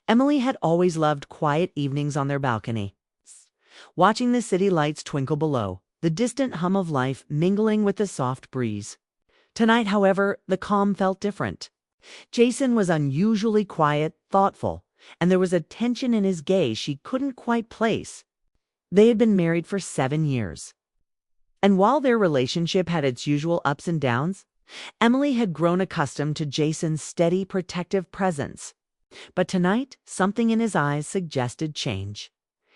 Emily had always loved quiet evenings on their balcony, watching the city lights twinkle below, the distant hum of life mingling with the soft breeze. Tonight, however, the calm felt different. Jason was unusually quiet, thoughtful, and there was a tension in his gaze she couldn't quite place. They had been married for 7 years. And while their relationship had its usual ups and downs, Emily had grown accustomed to Jason's steady, protective presence. But tonight, something in his eyes suggested change.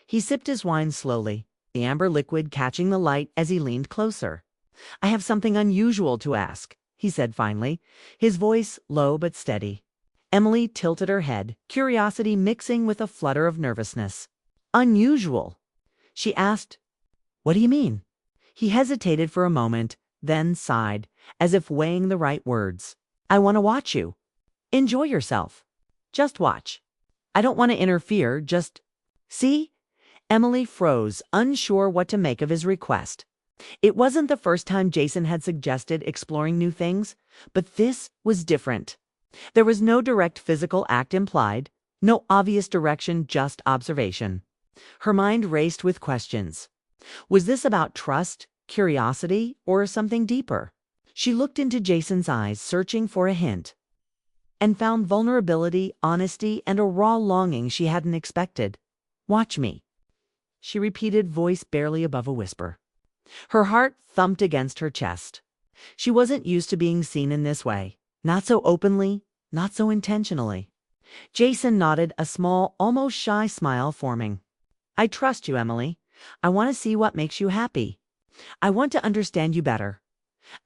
He sipped his wine slowly, the amber liquid catching the light as he leaned closer. "I have something unusual to ask," he said finally, his voice low but steady. Emily tilted her head, curiosity mixing with a flutter of nervousness. "Unusual?" she asked. "What do you mean?" He hesitated for a moment, then sighed, as if weighing the right words. "I want to watch you. Enjoy yourself. Just watch. I don't want to interfere, just see?" Emily froze, unsure what to make of his request. It wasn't the first time Jason had suggested exploring new things, but this was different. There was no direct physical act implied, no obvious direction, just observation. Her mind raced with questions. Was this about trust, curiosity, or something deeper? She looked into Jason's eyes, searching for a hint, and found vulnerability, honesty, and a raw longing she hadn't expected. "Watch me," she repeated, voice barely above a whisper. Her heart thumped against her chest. She wasn't used to being seen in this way. Not so openly, not so intentionally. Jason nodded, a small, almost shy smile forming. "I trust you, Emily. I want to see what makes you happy. I want to understand you better."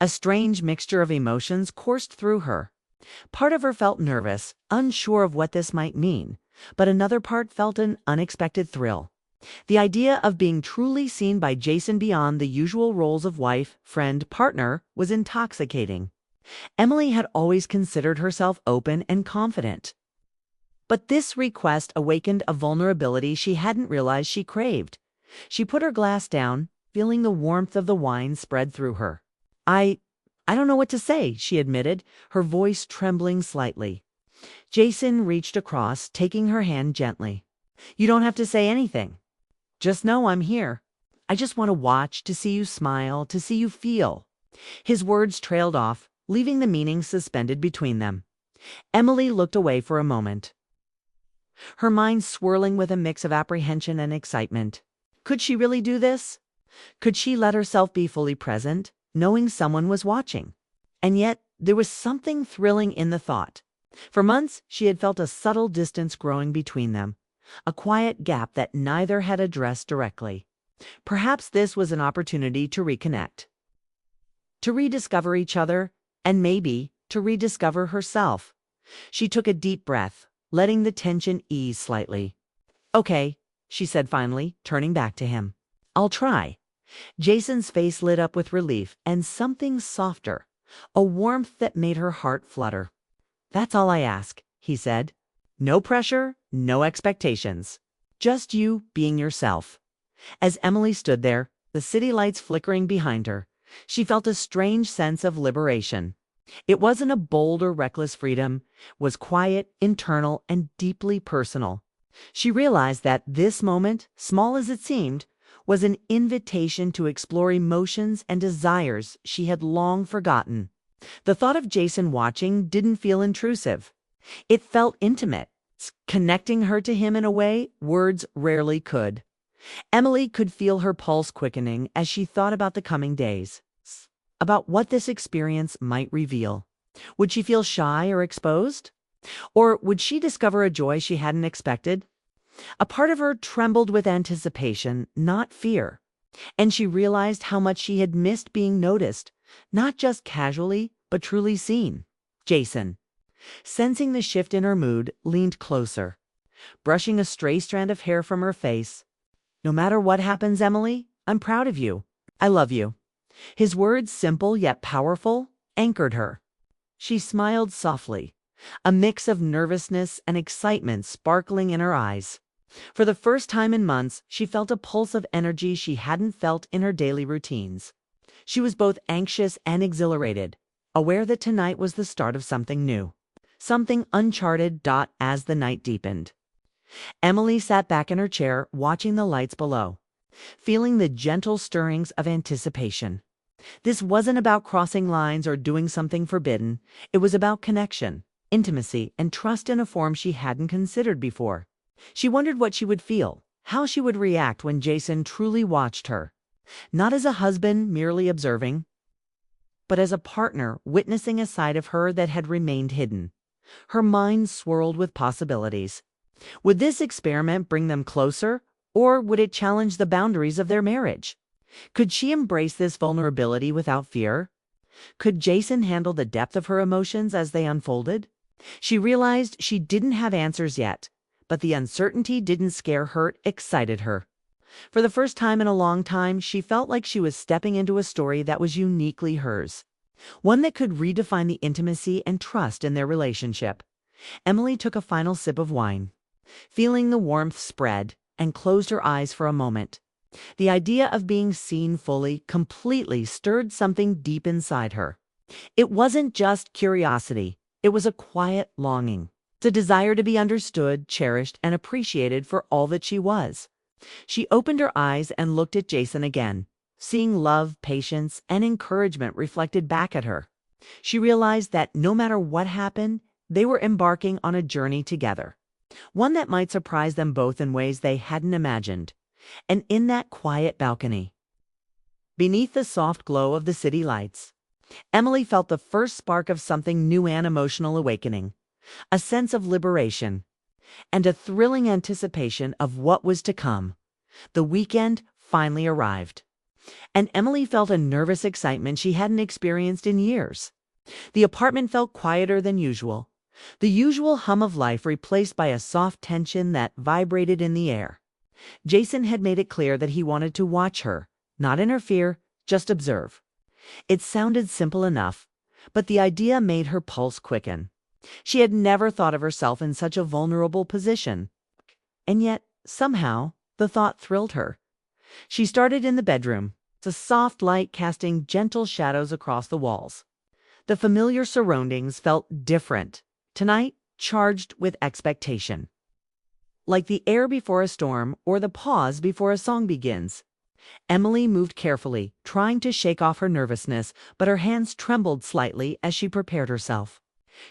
A strange mixture of emotions coursed through her. Part of her felt nervous, unsure of what this might mean, but another part felt an unexpected thrill. The idea of being truly seen by Jason beyond the usual roles of wife, friend, partner was intoxicating. Emily had always considered herself open and confident. But this request awakened a vulnerability she hadn't realized she craved. She put her glass down, feeling the warmth of the wine spread through her. I don't know what to say," she admitted, her voice trembling slightly. Jason reached across, taking her hand gently. "You don't have to say anything. Just know I'm here. I just want to watch, to see you smile, to see you feel." His words trailed off, leaving the meaning suspended between them. Emily looked away for a moment, her mind swirling with a mix of apprehension and excitement. Could she really do this? Could she let herself be fully present, knowing someone was watching? And yet, there was something thrilling in the thought. For months, she had felt a subtle distance growing between them, a quiet gap that neither had addressed directly. Perhaps this was an opportunity to reconnect, to rediscover each other, and maybe to rediscover herself. She took a deep breath, letting the tension ease slightly. "Okay," she said finally, turning back to him. "I'll try." Jason's face lit up with relief and something softer, a warmth that made her heart flutter. "That's all I ask," he said. "No pressure, no expectations. Just you being yourself." As Emily stood there, the city lights flickering behind her, she felt a strange sense of liberation. It wasn't a bold or reckless freedom, was quiet, internal, and deeply personal. She realized that this moment, small as it seemed, was an invitation to explore emotions and desires she had long forgotten. The thought of Jason watching didn't feel intrusive. It felt intimate, connecting her to him in a way words rarely could. Emily could feel her pulse quickening as she thought about the coming days, about what this experience might reveal. Would she feel shy or exposed? Or would she discover a joy she hadn't expected? A part of her trembled with anticipation, not fear. And she realized how much she had missed being noticed, not just casually, but truly seen. Jason, sensing the shift in her mood, leaned closer, brushing a stray strand of hair from her face. "No matter what happens, Emily, I'm proud of you. I love you." His words, simple yet powerful, anchored her. She smiled softly, a mix of nervousness and excitement sparkling in her eyes. For the first time in months, she felt a pulse of energy she hadn't felt in her daily routines. She was both anxious and exhilarated, aware that tonight was the start of something new, something uncharted. As the night deepened, Emily sat back in her chair, watching the lights below, feeling the gentle stirrings of anticipation. This wasn't about crossing lines or doing something forbidden. It was about connection, intimacy, and trust in a form she hadn't considered before. She wondered what she would feel, how she would react when Jason truly watched her. Not as a husband merely observing, but as a partner witnessing a side of her that had remained hidden. Her mind swirled with possibilities. Would this experiment bring them closer, or would it challenge the boundaries of their marriage? Could she embrace this vulnerability without fear? Could Jason handle the depth of her emotions as they unfolded? She realized she didn't have answers yet, but the uncertainty didn't scare her, it excited her. For the first time in a long time, she felt like she was stepping into a story that was uniquely hers, one that could redefine the intimacy and trust in their relationship. Emily took a final sip of wine, feeling the warmth spread, and closed her eyes for a moment. The idea of being seen fully, completely stirred something deep inside her. It wasn't just curiosity, it was a quiet longing, the desire to be understood, cherished, and appreciated for all that she was. She opened her eyes and looked at Jason again, seeing love, patience, and encouragement reflected back at her. She realized that no matter what happened, they were embarking on a journey together, one that might surprise them both in ways they hadn't imagined. And in that quiet balcony, beneath the soft glow of the city lights, Emily felt the first spark of something new and emotional awakening, a sense of liberation, and a thrilling anticipation of what was to come. The weekend finally arrived, and Emily felt a nervous excitement she hadn't experienced in years. The apartment felt quieter than usual, the usual hum of life replaced by a soft tension that vibrated in the air. Jason had made it clear that he wanted to watch her, not interfere, just observe. It sounded simple enough, but the idea made her pulse quicken. She had never thought of herself in such a vulnerable position. And yet, somehow, the thought thrilled her. She started in the bedroom, the soft light casting gentle shadows across the walls. The familiar surroundings felt different, tonight charged with expectation. Like the air before a storm or the pause before a song begins. Emily moved carefully, trying to shake off her nervousness, but her hands trembled slightly as she prepared herself.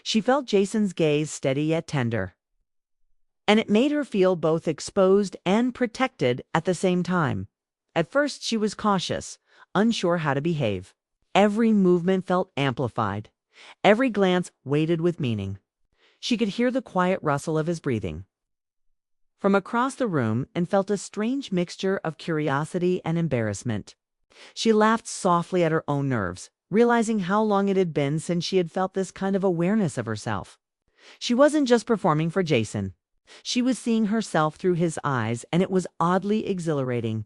She felt Jason's gaze steady yet tender, and it made her feel both exposed and protected at the same time. At first she was cautious, unsure how to behave. Every movement felt amplified, every glance weighted with meaning. She could hear the quiet rustle of his breathing from across the room and felt a strange mixture of curiosity and embarrassment. She laughed softly at her own nerves, realizing how long it had been since she had felt this kind of awareness of herself. She wasn't just performing for Jason. She was seeing herself through his eyes, and it was oddly exhilarating.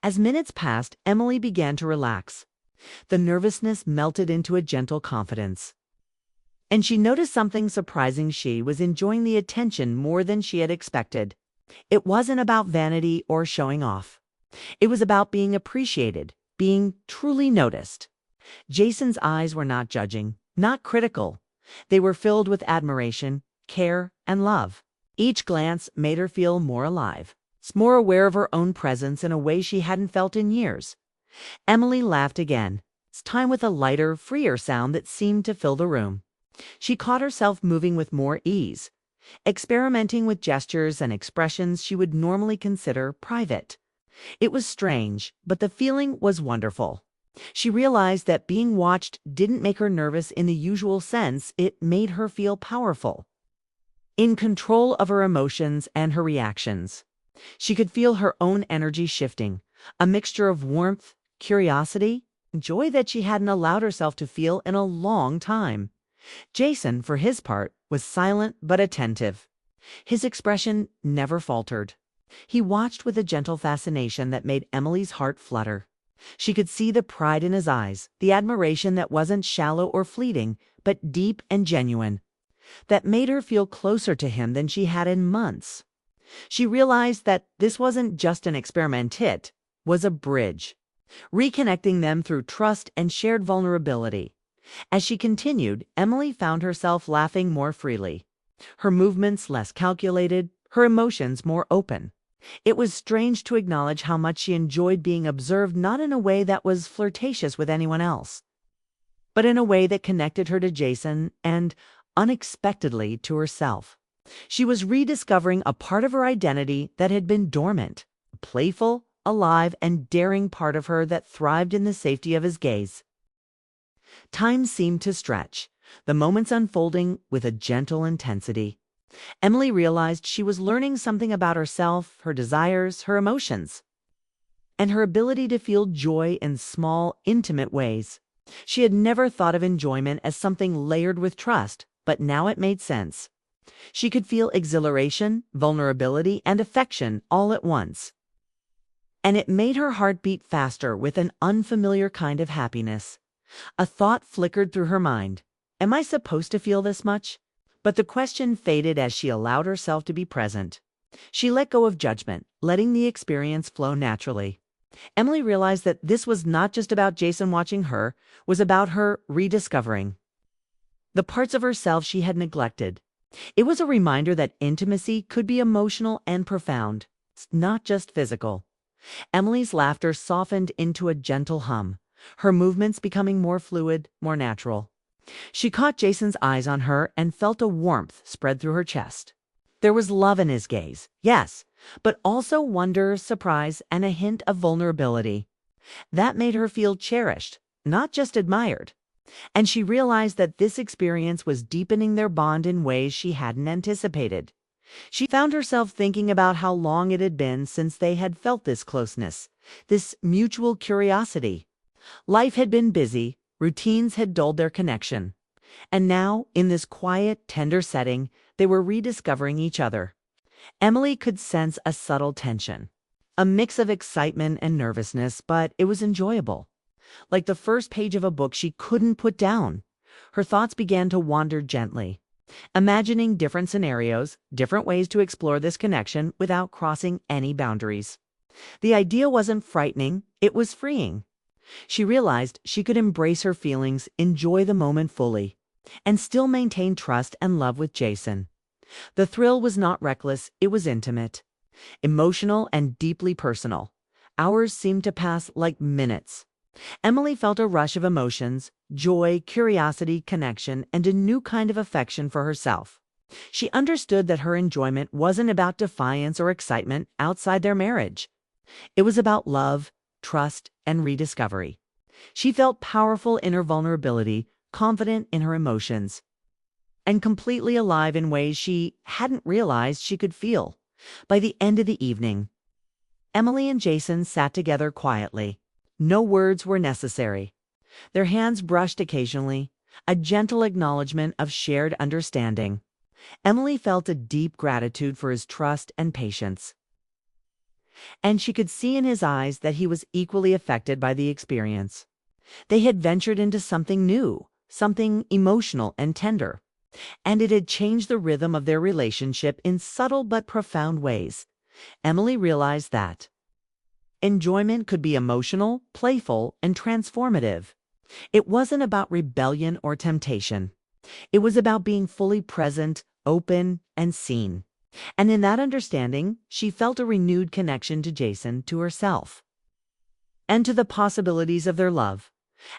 As minutes passed, Emily began to relax. The nervousness melted into a gentle confidence. And she noticed something surprising. She was enjoying the attention more than she had expected. It wasn't about vanity or showing off. It was about being appreciated, being truly noticed. Jason's eyes were not judging, not critical. They were filled with admiration, care, and love. Each glance made her feel more alive, more aware of her own presence in a way she hadn't felt in years. Emily laughed again, this time with a lighter, freer sound that seemed to fill the room. She caught herself moving with more ease, experimenting with gestures and expressions she would normally consider private. It was strange, but the feeling was wonderful. She realized that being watched didn't make her nervous in the usual sense. It made her feel powerful, in control of her emotions and her reactions. She could feel her own energy shifting, a mixture of warmth, curiosity, and joy that she hadn't allowed herself to feel in a long time. Jason, for his part, was silent but attentive. His expression never faltered. He watched with a gentle fascination that made Emily's heart flutter. She could see the pride in his eyes, the admiration that wasn't shallow or fleeting, but deep and genuine, that made her feel closer to him than she had in months. She realized that this wasn't just an experiment, it was a bridge, reconnecting them through trust and shared vulnerability. As she continued, Emily found herself laughing more freely, her movements less calculated, her emotions more open. It was strange to acknowledge how much she enjoyed being observed, not in a way that was flirtatious with anyone else, but in a way that connected her to Jason and, unexpectedly, to herself. She was rediscovering a part of her identity that had been dormant, a playful, alive, and daring part of her that thrived in the safety of his gaze. Time seemed to stretch, the moments unfolding with a gentle intensity. Emily realized she was learning something about herself, her desires, her emotions, and her ability to feel joy in small, intimate ways. She had never thought of enjoyment as something layered with trust, but now it made sense. She could feel exhilaration, vulnerability, and affection all at once. And it made her heart beat faster with an unfamiliar kind of happiness. A thought flickered through her mind. Am I supposed to feel this much? But the question faded as she allowed herself to be present. She let go of judgment, letting the experience flow naturally. Emily realized that this was not just about Jason watching her, was about her rediscovering the parts of herself she had neglected. It was a reminder that intimacy could be emotional and profound, not just physical. Emily's laughter softened into a gentle hum, her movements becoming more fluid, more natural. She caught Jason's eyes on her and felt a warmth spread through her chest. There was love in his gaze, yes, but also wonder, surprise, and a hint of vulnerability. That made her feel cherished, not just admired. And she realized that this experience was deepening their bond in ways she hadn't anticipated. She found herself thinking about how long it had been since they had felt this closeness, this mutual curiosity. Life had been busy, routines had dulled their connection. And now, in this quiet, tender setting, they were rediscovering each other. Emily could sense a subtle tension, a mix of excitement and nervousness, but it was enjoyable. Like the first page of a book she couldn't put down. Her thoughts began to wander gently, imagining different scenarios, different ways to explore this connection without crossing any boundaries. The idea wasn't frightening, it was freeing. She realized she could embrace her feelings, enjoy the moment fully, and still maintain trust and love with Jason. The thrill was not reckless, it was intimate, emotional, and deeply personal. Hours seemed to pass like minutes. Emily felt a rush of emotions, joy, curiosity, connection, and a new kind of affection for herself. She understood that her enjoyment wasn't about defiance or excitement outside their marriage. It was about love, trust, and rediscovery. She felt powerful in her vulnerability, confident in her emotions, and completely alive in ways she hadn't realized she could feel. By the end of the evening, Emily and Jason sat together quietly. No words were necessary. Their hands brushed occasionally, a gentle acknowledgement of shared understanding. Emily felt a deep gratitude for his trust and patience, and she could see in his eyes that he was equally affected by the experience. They had ventured into something new, something emotional and tender, and it had changed the rhythm of their relationship in subtle but profound ways. Emily realized that enjoyment could be emotional, playful, and transformative. It wasn't about rebellion or temptation. It was about being fully present, open, and seen. And in that understanding, she felt a renewed connection to Jason, to herself, and to the possibilities of their love.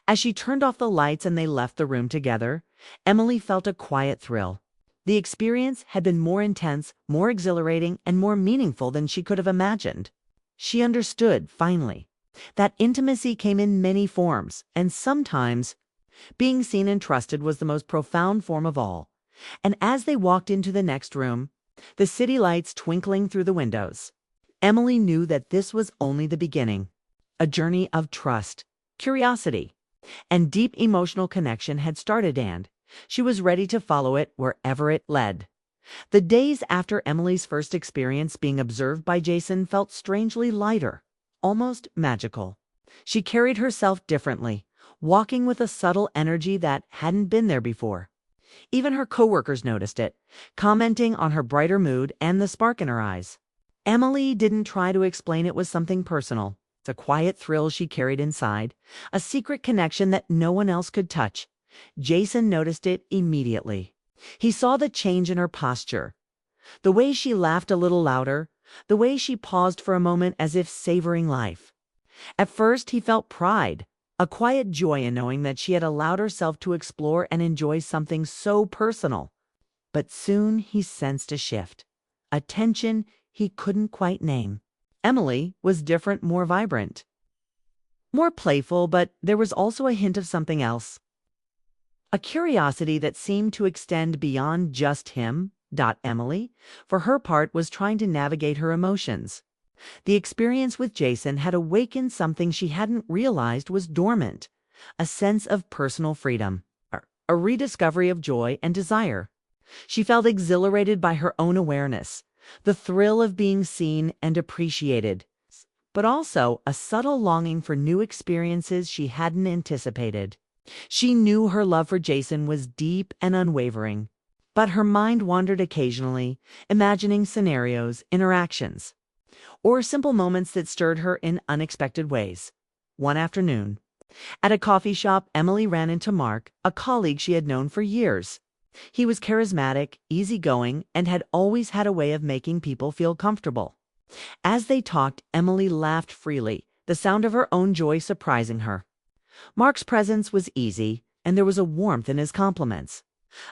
As she turned off the lights and they left the room together, Emily felt a quiet thrill. The experience had been more intense, more exhilarating, and more meaningful than she could have imagined. She understood, finally, that intimacy came in many forms, and sometimes being seen and trusted was the most profound form of all. And as they walked into the next room, the city lights twinkling through the windows, Emily knew that this was only the beginning. A journey of trust, curiosity, and deep emotional connection had started, and she was ready to follow it wherever it led. The days after Emily's first experience being observed by Jason felt strangely lighter, almost magical. She carried herself differently, walking with a subtle energy that hadn't been there before. Even her coworkers noticed it, commenting on her brighter mood and the spark in her eyes. Emily didn't try to explain it was something personal. It's a quiet thrill she carried inside, a secret connection that no one else could touch. Jason noticed it immediately. He saw the change in her posture, The way she laughed a little louder, the way she paused for a moment as if savoring life. At first, he felt pride, a quiet joy in knowing that she had allowed herself to explore and enjoy something so personal. But soon he sensed a shift, a tension he couldn't quite name. Emily was different, more vibrant, more playful, but there was also a hint of something else. A curiosity that seemed to extend beyond just him. Emily, for her part, was trying to navigate her emotions. The experience with Jason had awakened something she hadn't realized was dormant, a sense of personal freedom, a rediscovery of joy and desire. She felt exhilarated by her own awareness, the thrill of being seen and appreciated, but also a subtle longing for new experiences she hadn't anticipated. She knew her love for Jason was deep and unwavering, but her mind wandered occasionally, imagining scenarios, interactions, or simple moments that stirred her in unexpected ways. One afternoon, at a coffee shop, Emily ran into Mark, a colleague she had known for years. He was charismatic, easygoing, and had always had a way of making people feel comfortable. As they talked, Emily laughed freely, the sound of her own joy surprising her. Mark's presence was easy, and there was a warmth in his compliments,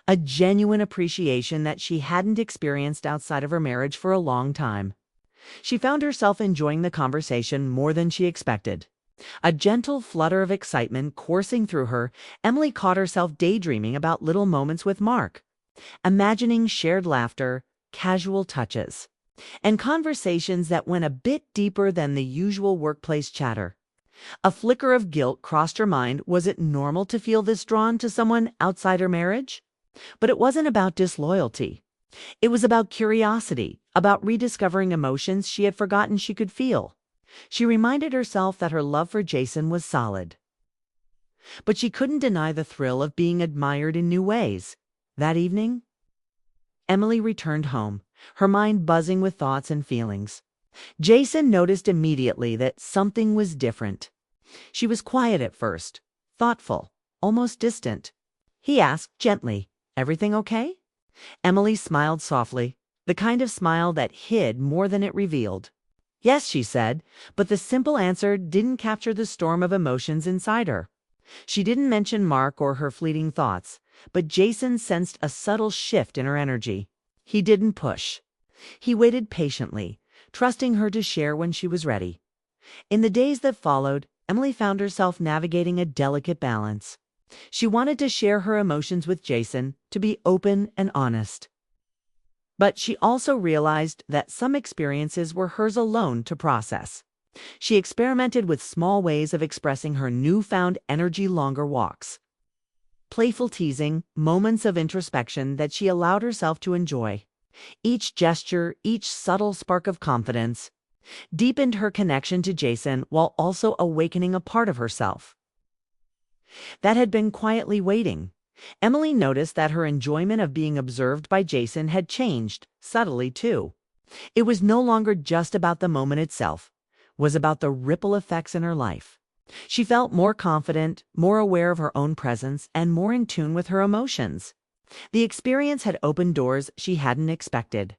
a genuine appreciation that she hadn't experienced outside of her marriage for a long time. She found herself enjoying the conversation more than she expected. A gentle flutter of excitement coursing through her, Emily caught herself daydreaming about little moments with Mark, imagining shared laughter, casual touches, and conversations that went a bit deeper than the usual workplace chatter. A flicker of guilt crossed her mind. Was it normal to feel this drawn to someone outside her marriage? But it wasn't about disloyalty. It was about curiosity, about rediscovering emotions she had forgotten she could feel. She reminded herself that her love for Jason was solid. But she couldn't deny the thrill of being admired in new ways. That evening, Emily returned home, her mind buzzing with thoughts and feelings. Jason noticed immediately that something was different. She was quiet at first, thoughtful, almost distant. He asked gently, "Everything okay?" Emily smiled softly, the kind of smile that hid more than it revealed. "Yes," she said, but the simple answer didn't capture the storm of emotions inside her. She didn't mention Mark or her fleeting thoughts, but Jason sensed a subtle shift in her energy. He didn't push. He waited patiently, trusting her to share when she was ready. In the days that followed, Emily found herself navigating a delicate balance. She wanted to share her emotions with Jason, to be open and honest. But she also realized that some experiences were hers alone to process. She experimented with small ways of expressing her newfound energy, longer walks, playful teasing, moments of introspection that she allowed herself to enjoy. Each gesture, each subtle spark of confidence, deepened her connection to Jason while also awakening a part of herself that had been quietly waiting. Emily noticed that her enjoyment of being observed by Jason had changed, subtly too. It was no longer just about the moment itself, it was about the ripple effects in her life. She felt more confident, more aware of her own presence, and more in tune with her emotions. The experience had opened doors she hadn't expected,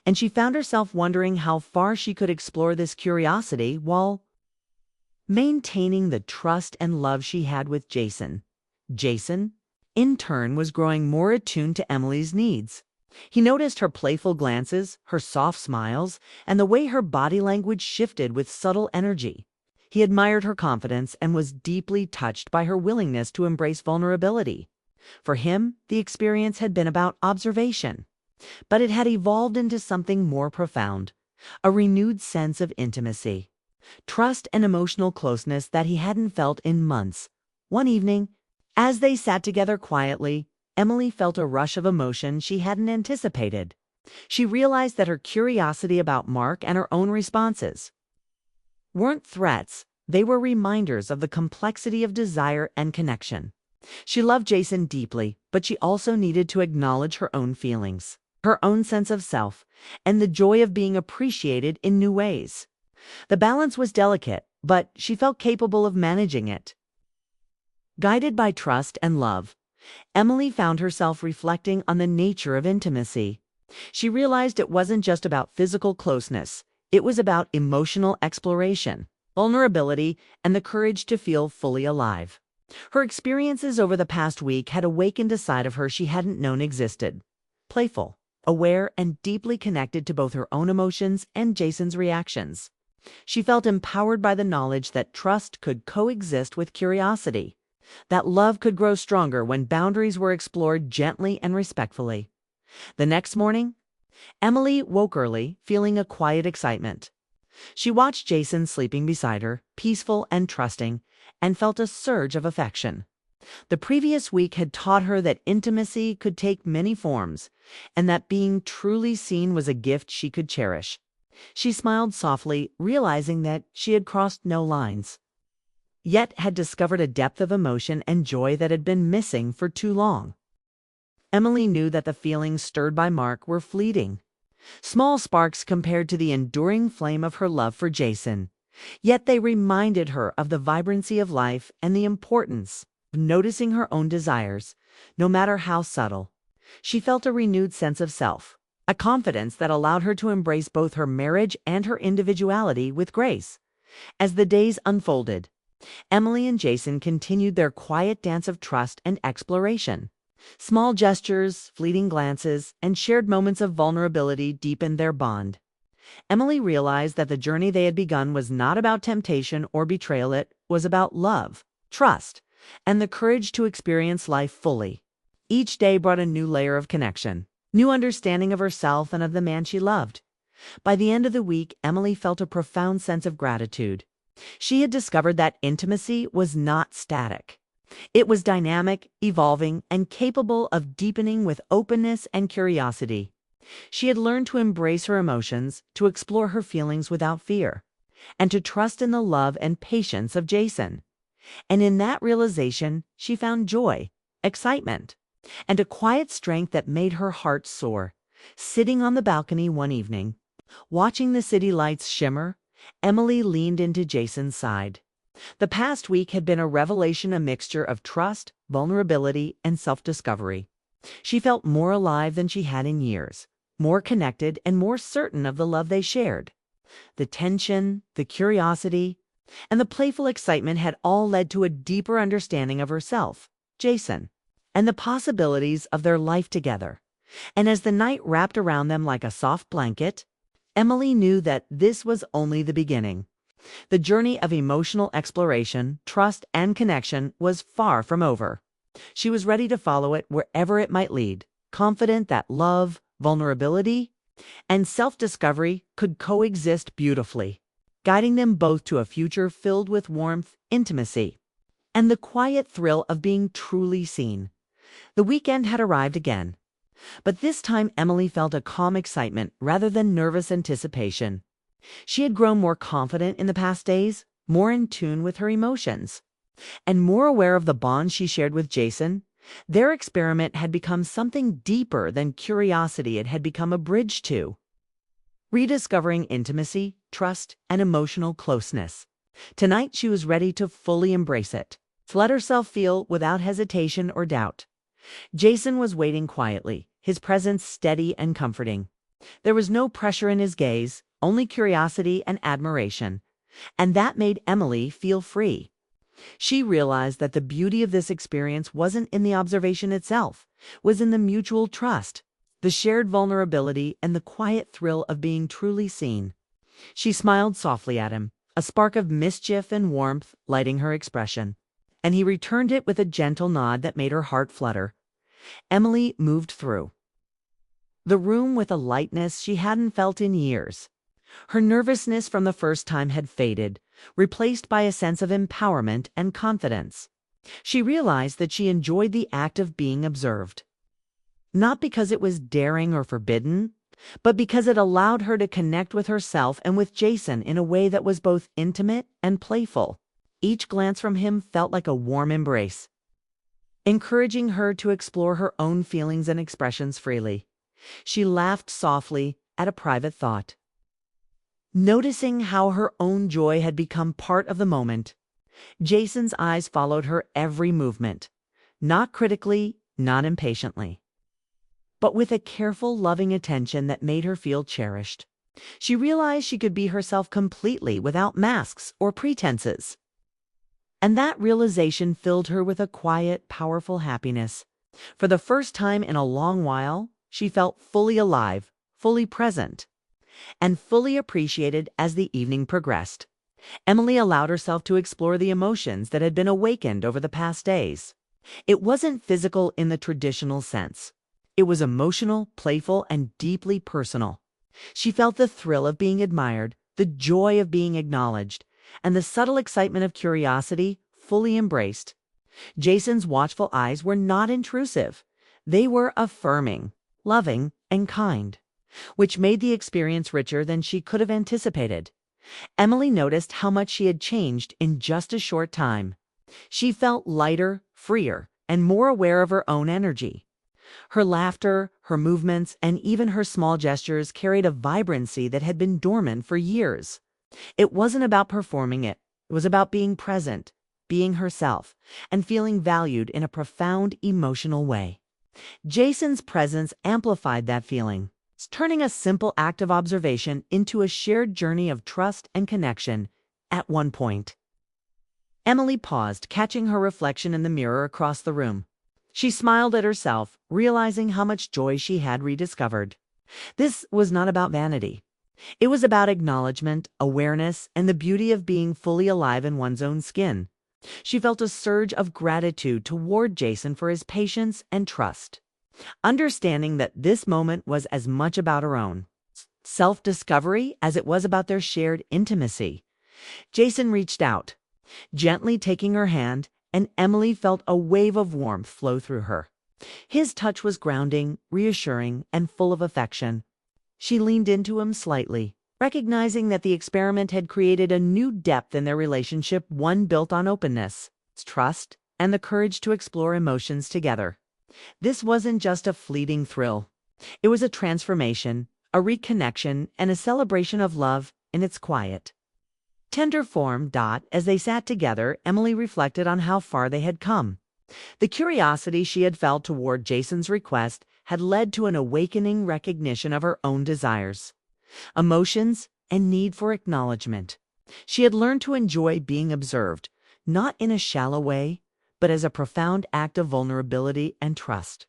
and she found herself wondering how far she could explore this curiosity while maintaining the trust and love she had with Jason. Jason, in turn, was growing more attuned to Emily's needs. He noticed her playful glances, her soft smiles, and the way her body language shifted with subtle energy. He admired her confidence and was deeply touched by her willingness to embrace vulnerability. For him, the experience had been about observation, but it had evolved into something more profound, a renewed sense of intimacy, trust, and emotional closeness that he hadn't felt in months. One evening, as they sat together quietly, Emily felt a rush of emotion she hadn't anticipated. She realized that her curiosity about Mark and her own responses weren't threats, they were reminders of the complexity of desire and connection. She loved Jason deeply, but she also needed to acknowledge her own feelings, her own sense of self, and the joy of being appreciated in new ways. The balance was delicate, but she felt capable of managing it. Guided by trust and love, Emily found herself reflecting on the nature of intimacy. She realized it wasn't just about physical closeness, it was about emotional exploration, vulnerability, and the courage to feel fully alive. Her experiences over the past week had awakened a side of her she hadn't known existed. Playful, aware, and deeply connected to both her own emotions and Jason's reactions. She felt empowered by the knowledge that trust could coexist with curiosity, that love could grow stronger when boundaries were explored gently and respectfully. The next morning, Emily woke early, feeling a quiet excitement. She watched Jason sleeping beside her, peaceful and trusting, and felt a surge of affection. The previous week had taught her that intimacy could take many forms, and that being truly seen was a gift she could cherish. She smiled softly, realizing that she had crossed no lines, yet had discovered a depth of emotion and joy that had been missing for too long. Emily knew that the feelings stirred by Mark were fleeting, small sparks compared to the enduring flame of her love for Jason. Yet they reminded her of the vibrancy of life and the importance of noticing her own desires, no matter how subtle. She felt a renewed sense of self, a confidence that allowed her to embrace both her marriage and her individuality with grace. As the days unfolded, Emily and Jason continued their quiet dance of trust and exploration. Small gestures, fleeting glances, and shared moments of vulnerability deepened their bond. Emily realized that the journey they had begun was not about temptation or betrayal, it was about love, trust, and the courage to experience life fully. Each day brought a new layer of connection, new understanding of herself and of the man she loved. By the end of the week, Emily felt a profound sense of gratitude. She had discovered that intimacy was not static. It was dynamic, evolving, and capable of deepening with openness and curiosity. She had learned to embrace her emotions, to explore her feelings without fear, and to trust in the love and patience of Jason. And in that realization, she found joy, excitement, and a quiet strength that made her heart soar. Sitting on the balcony one evening, watching the city lights shimmer, Emily leaned into Jason's side. The past week had been a revelation, a mixture of trust, vulnerability, and self-discovery. She felt more alive than she had in years, more connected and more certain of the love they shared. The tension, the curiosity, and the playful excitement had all led to a deeper understanding of herself, Jason, and the possibilities of their life together. And as the night wrapped around them like a soft blanket, Emily knew that this was only the beginning. The journey of emotional exploration, trust, and connection was far from over. She was ready to follow it wherever it might lead, confident that love, vulnerability, and self-discovery could coexist beautifully, guiding them both to a future filled with warmth, intimacy, and the quiet thrill of being truly seen. The weekend had arrived again, but this time Emily felt a calm excitement rather than nervous anticipation. She had grown more confident in the past days, more in tune with her emotions, and more aware of the bond she shared with Jason. Their experiment had become something deeper than curiosity it had become a bridge to, rediscovering intimacy, trust, and emotional closeness. Tonight she was ready to fully embrace it, to let herself feel without hesitation or doubt. Jason was waiting quietly, his presence steady and comforting. There was no pressure in his gaze, only curiosity and admiration, and that made Emily feel free. She realized that the beauty of this experience wasn't in the observation itself, was in the mutual trust, the shared vulnerability, and the quiet thrill of being truly seen. She smiled softly at him, a spark of mischief and warmth lighting her expression, and he returned it with a gentle nod that made her heart flutter. Emily moved through the room with a lightness she hadn't felt in years. Her nervousness from the first time had faded, replaced by a sense of empowerment and confidence. She realized that she enjoyed the act of being observed, not because it was daring or forbidden, but because it allowed her to connect with herself and with Jason in a way that was both intimate and playful. Each glance from him felt like a warm embrace, encouraging her to explore her own feelings and expressions freely. She laughed softly at a private thought, noticing how her own joy had become part of the moment. Jason's eyes followed her every movement, not critically, not impatiently, but with a careful, loving attention that made her feel cherished. She realized she could be herself completely without masks or pretenses. And that realization filled her with a quiet, powerful happiness. For the first time in a long while, she felt fully alive, fully present, and fully appreciated as the evening progressed. Emily allowed herself to explore the emotions that had been awakened over the past days. It wasn't physical in the traditional sense. It was emotional, playful, and deeply personal. She felt the thrill of being admired, the joy of being acknowledged, and the subtle excitement of curiosity fully embraced. Jason's watchful eyes were not intrusive. They were affirming, loving, and kind, which made the experience richer than she could have anticipated. Emily noticed how much she had changed in just a short time. She felt lighter, freer, and more aware of her own energy. Her laughter, her movements, and even her small gestures carried a vibrancy that had been dormant for years. It wasn't about performing it. It was about being present, being herself, and feeling valued in a profound emotional way. Jason's presence amplified that feeling, turning a simple act of observation into a shared journey of trust and connection. At one point, Emily paused, catching her reflection in the mirror across the room. She smiled at herself, realizing how much joy she had rediscovered. This was not about vanity. It was about acknowledgement, awareness, and the beauty of being fully alive in one's own skin. She felt a surge of gratitude toward Jason for his patience and trust, understanding that this moment was as much about her own self-discovery as it was about their shared intimacy. Jason reached out, gently taking her hand, and Emily felt a wave of warmth flow through her. His touch was grounding, reassuring, and full of affection. She leaned into him slightly, recognizing that the experiment had created a new depth in their relationship, one built on openness, trust, and the courage to explore emotions together. This wasn't just a fleeting thrill. It was a transformation, a reconnection, and a celebration of love in its quiet, tender form. As they sat together, Emily reflected on how far they had come. The curiosity she had felt toward Jason's request had led to an awakening recognition of her own desires, emotions, and need for acknowledgement. She had learned to enjoy being observed, not in a shallow way, but as a profound act of vulnerability and trust.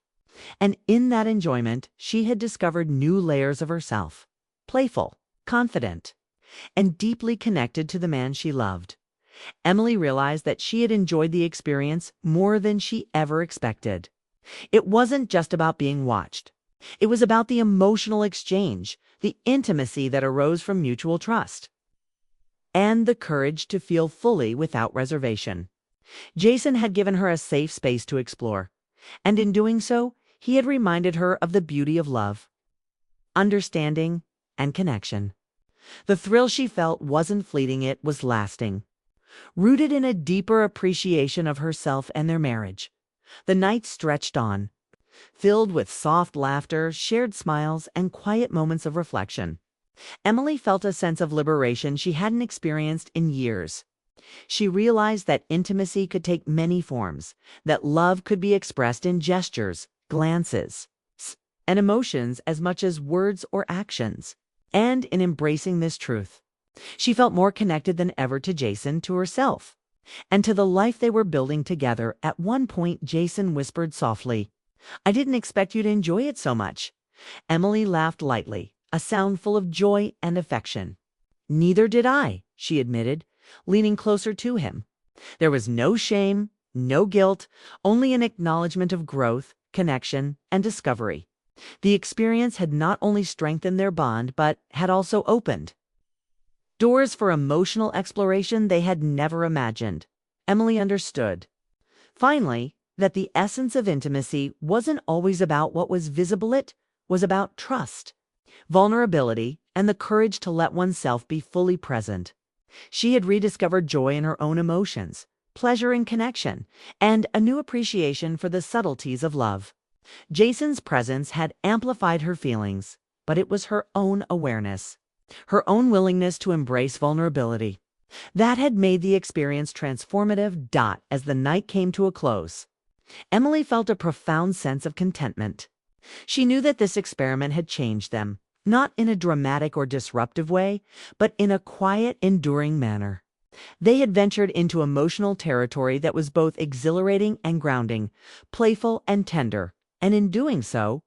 And in that enjoyment, she had discovered new layers of herself, playful, confident, and deeply connected to the man she loved. Emily realized that she had enjoyed the experience more than she ever expected. It wasn't just about being watched. It was about the emotional exchange, the intimacy that arose from mutual trust, and the courage to feel fully without reservation. Jason had given her a safe space to explore, and in doing so, he had reminded her of the beauty of love, understanding, and connection. The thrill she felt wasn't fleeting, it was lasting, rooted in a deeper appreciation of herself and their marriage. The night stretched on, filled with soft laughter, shared smiles, and quiet moments of reflection. Emily felt a sense of liberation she hadn't experienced in years. She realized that intimacy could take many forms, that love could be expressed in gestures, glances, and emotions as much as words or actions. And in embracing this truth, she felt more connected than ever to Jason, to herself, and to the life they were building together. At one point, Jason whispered softly, "I didn't expect you to enjoy it so much." Emily laughed lightly, a sound full of joy and affection. "Neither did I," she admitted, leaning closer to him. There was no shame, no guilt, only an acknowledgement of growth, connection, and discovery. The experience had not only strengthened their bond, but had also opened doors for emotional exploration they had never imagined. Emily understood, finally, that the essence of intimacy wasn't always about what was visible, it was about trust, vulnerability, and the courage to let oneself be fully present. She had rediscovered joy in her own emotions, pleasure in connection, and a new appreciation for the subtleties of love. Jason's presence had amplified her feelings, but it was her own awareness, her own willingness to embrace vulnerability, that had made the experience transformative. As the night came to a close, Emily felt a profound sense of contentment. She knew that this experiment had changed them, not in a dramatic or disruptive way, but in a quiet, enduring manner. They had ventured into emotional territory that was both exhilarating and grounding, playful and tender, and in doing so,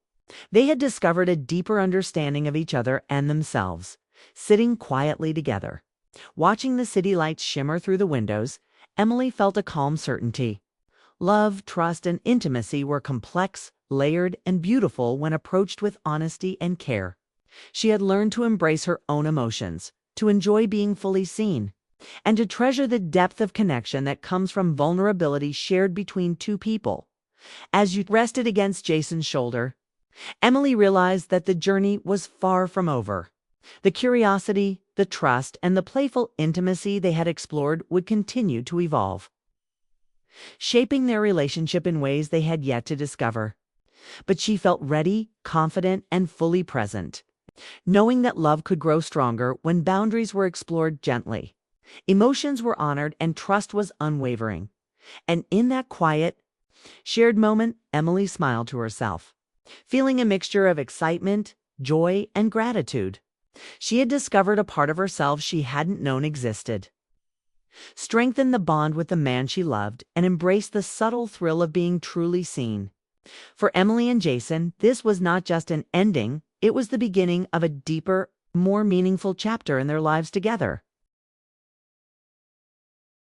they had discovered a deeper understanding of each other and themselves. Sitting quietly together, watching the city lights shimmer through the windows, Emily felt a calm certainty. Love, trust, and intimacy were complex, layered, and beautiful when approached with honesty and care. She had learned to embrace her own emotions, to enjoy being fully seen, and to treasure the depth of connection that comes from vulnerability shared between two people. As you rested against Jason's shoulder, Emily realized that the journey was far from over. The curiosity, the trust, and the playful intimacy they had explored would continue to evolve, shaping their relationship in ways they had yet to discover. But she felt ready, confident, and fully present, knowing that love could grow stronger when boundaries were explored gently. Emotions were honored and trust was unwavering. And in that quiet, shared moment, Emily smiled to herself, feeling a mixture of excitement, joy, and gratitude. She had discovered a part of herself she hadn't known existed, strengthened the bond with the man she loved, and embraced the subtle thrill of being truly seen. For Emily and Jason, this was not just an ending, it was the beginning of a deeper, more meaningful chapter in their lives together.